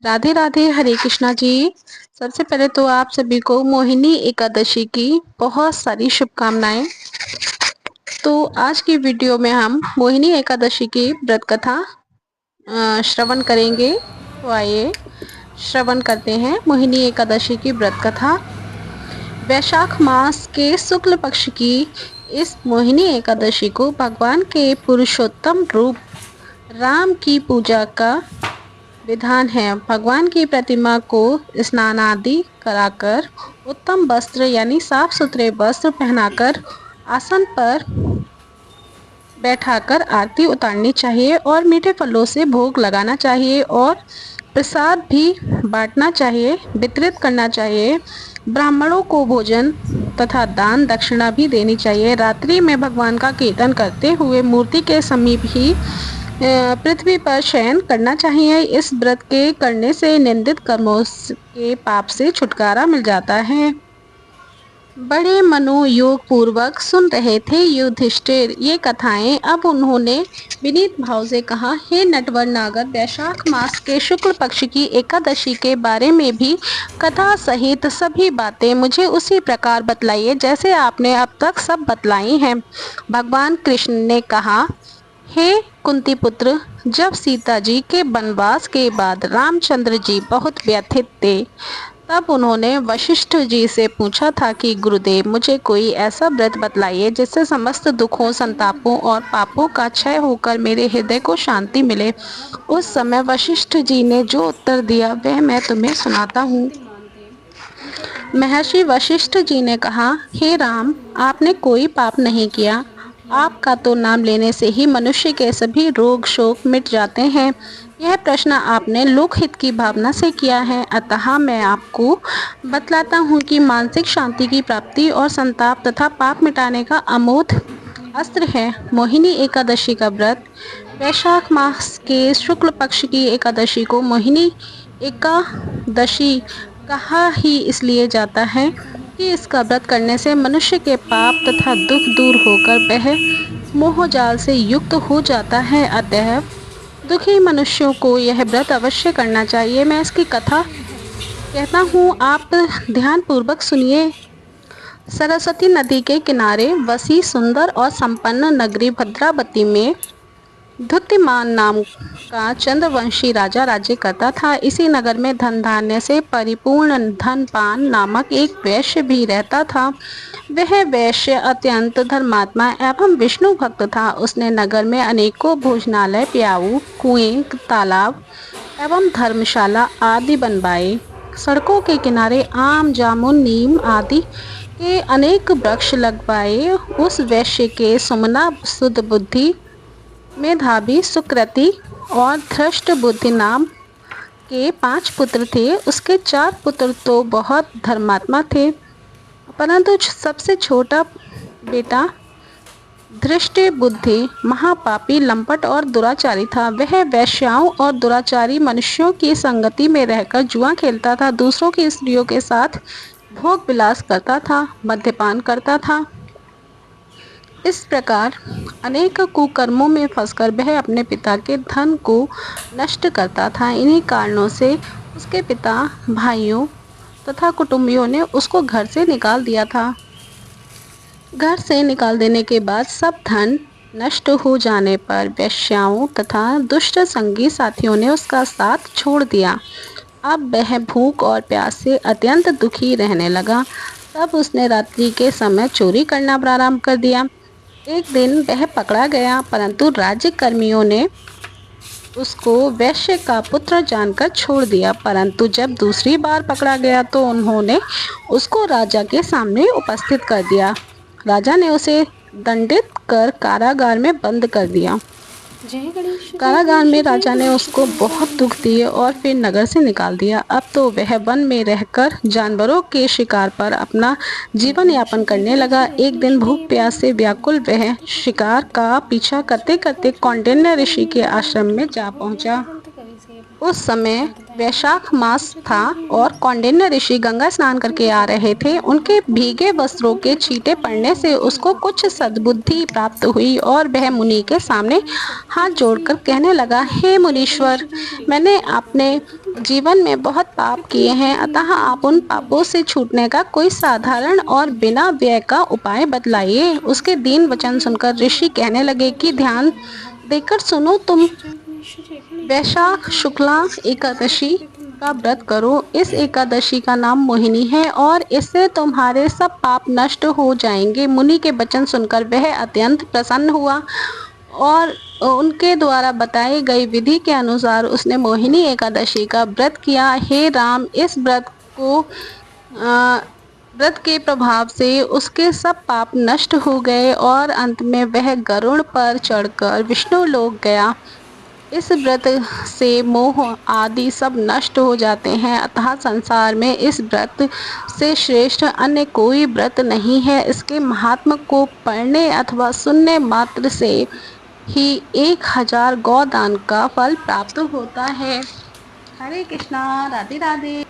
राधे राधे, हरे कृष्णा जी। सबसे पहले तो आप सभी को मोहिनी एकादशी की बहुत सारी शुभकामनाएं। तो आज की वीडियो में हम मोहिनी एकादशी की व्रत कथा श्रवण करेंगे। तो आइए श्रवण करते हैं मोहिनी एकादशी की व्रत कथा। वैशाख मास के शुक्ल पक्ष की इस मोहिनी एकादशी को भगवान के पुरुषोत्तम रूप राम की पूजा का विधान है। भगवान की प्रतिमा को स्नान आदि कराकर उत्तम वस्त्र यानी साफ सुथरे वस्त्र पहनाकर आसन पर बैठाकर आरती उतारनी चाहिए और मीठे फलों से भोग लगाना चाहिए और प्रसाद भी बांटना चाहिए, वितरित करना चाहिए। ब्राह्मणों को भोजन तथा दान दक्षिणा भी देनी चाहिए। रात्रि में भगवान का कीर्तन करते हुए मूर्ति के समीप ही पृथ्वी पर शयन करना चाहिए। इस व्रत के करने से निंदित कर्मों के पाप से छुटकारा मिल जाता है। बड़े मनोयोग पूर्वक सुन रहे थे युधिष्ठिर ये कथाएं। अब उन्होंने विनीत भाव से कहा, हे नटवर नागर, वैशाख मास के शुक्ल पक्ष की एकादशी के बारे में भी कथा सहित सभी बातें मुझे उसी प्रकार बतलाइए जैसे आपने अब तक सब बतलाई हैं। भगवान कृष्ण ने कहा, हे कुंती पुत्र, जब सीता जी के वनवास के बाद रामचंद्र जी बहुत व्यथित थे, तब उन्होंने वशिष्ठ जी से पूछा था कि गुरुदेव, मुझे कोई ऐसा व्रत बतलाइए जिससे समस्त दुखों, संतापों और पापों का क्षय होकर मेरे हृदय को शांति मिले। उस समय वशिष्ठ जी ने जो उत्तर दिया वह मैं तुम्हें सुनाता हूँ। महर्षि वशिष्ठ जी ने कहा, हे राम, आपने कोई पाप नहीं किया। आपका तो नाम लेने से ही मनुष्य के सभी रोग शोक मिट जाते हैं। यह प्रश्न आपने लोकहित की भावना से किया है, अतः मैं आपको बतलाता हूँ कि मानसिक शांति की प्राप्ति और संताप तथा पाप मिटाने का अमोघ अस्त्र है मोहिनी एकादशी का व्रत। वैशाख मास के शुक्ल पक्ष की एकादशी को मोहिनी एकादशी कहा ही इसलिए जाता है कि इसका व्रत करने से मनुष्य के पाप तथा दुख दूर होकर वह मोह जाल से युक्त हो जाता है। अतः दुखी मनुष्यों को यह व्रत अवश्य करना चाहिए। मैं इसकी कथा कहता हूँ, आप ध्यान पूर्वक सुनिए। सरस्वती नदी के किनारे वसी सुंदर और संपन्न नगरी भद्रावती में धुतिमान नाम का चंद्रवंशी राजा राज्य करता था। इसी नगर में धन धान्य से परिपूर्ण धनपान नामक एक वैश्य भी रहता था। वह वैश्य अत्यंत धर्मात्मा एवं विष्णु भक्त था। उसने नगर में अनेकों भोजनालय, प्याऊ, कुएं, तालाब एवं धर्मशाला आदि बनवाए। सड़कों के किनारे आम, जामुन, नीम आदि के अनेक वृक्ष लगवाए। उस वैश्य के सुमना, शुद्ध बुद्धि, मेधावी, सुकृति और धृष्ट बुद्धि नाम के 5 पुत्र थे। उसके 4 पुत्र तो बहुत धर्मात्मा थे, परंतु सबसे छोटा बेटा धृष्ट बुद्धि महापापी, लंपट और दुराचारी था। वह वैश्याओं और दुराचारी मनुष्यों की संगति में रहकर जुआ खेलता था, दूसरों की स्त्रियों के साथ भोग विलास करता था, मद्यपान करता था। इस प्रकार अनेक कुकर्मों में फंसकर वह अपने पिता के धन को नष्ट करता था। इन्हीं कारणों से उसके पिता, भाइयों तथा कुटुंबियों ने उसको घर से निकाल दिया था। घर से निकाल देने के बाद सब धन नष्ट हो जाने पर वेश्याओं तथा दुष्ट संगी साथियों ने उसका साथ छोड़ दिया। अब वह भूख और प्यास से अत्यंत दुखी रहने लगा। तब उसने रात्रि के समय चोरी करना प्रारंभ कर दिया। एक दिन वह पकड़ा गया, परंतु राज्य कर्मियों ने उसको वैश्य का पुत्र जानकर छोड़ दिया। परंतु जब दूसरी बार पकड़ा गया तो उन्होंने उसको राजा के सामने उपस्थित कर दिया। राजा ने उसे दंडित कर कारागार में बंद कर दिया। कारागार में राजा ने उसको बहुत दुख दिए और फिर नगर से निकाल दिया। अब तो वह वन में रहकर जानवरों के शिकार पर अपना जीवन यापन करने लगा। एक दिन भूख प्यास से व्याकुल वह शिकार का पीछा करते करते कौंडिन्य ऋषि के आश्रम में जा पहुंचा। उस समय वैशाख मास था और कौंडिन्य ऋषि गंगा स्नान करके आ रहे थे। उनके भीगे वस्त्रों के छींटे पड़ने से उसको कुछ सद्बुद्धि प्राप्त हुई और वह मुनि के सामने हाथ जोड़कर कहने लगा, हे मुनीश्वर, मैंने अपने जीवन में बहुत पाप किए हैं, अतः आप उन पापों से छूटने का कोई साधारण और बिना व्यय का उपाय बतलाइए। उसके दीन वचन सुनकर ऋषि कहने लगे कि ध्यान देकर सुनो, तुम वैशाख शुक्ला एकादशी का व्रत करो। इस एकादशी का नाम मोहिनी है और इससे तुम्हारे सब पाप नष्ट हो जाएंगे। मुनि के वचन सुनकर वह अत्यंत प्रसन्न हुआ और उनके द्वारा बताई गई विधि के अनुसार उसने मोहिनी एकादशी का व्रत किया। हे राम, इस व्रत के प्रभाव से उसके सब पाप नष्ट हो गए और अंत में वह गरुड़ पर चढ़कर विष्णु लोक गया। इस व्रत से मोह आदि सब नष्ट हो जाते हैं, अतः संसार में इस व्रत से श्रेष्ठ अन्य कोई व्रत नहीं है। इसके महात्म को पढ़ने अथवा सुनने मात्र से ही 1000 गौदान का फल प्राप्त होता है। हरे कृष्णा, राधे राधे।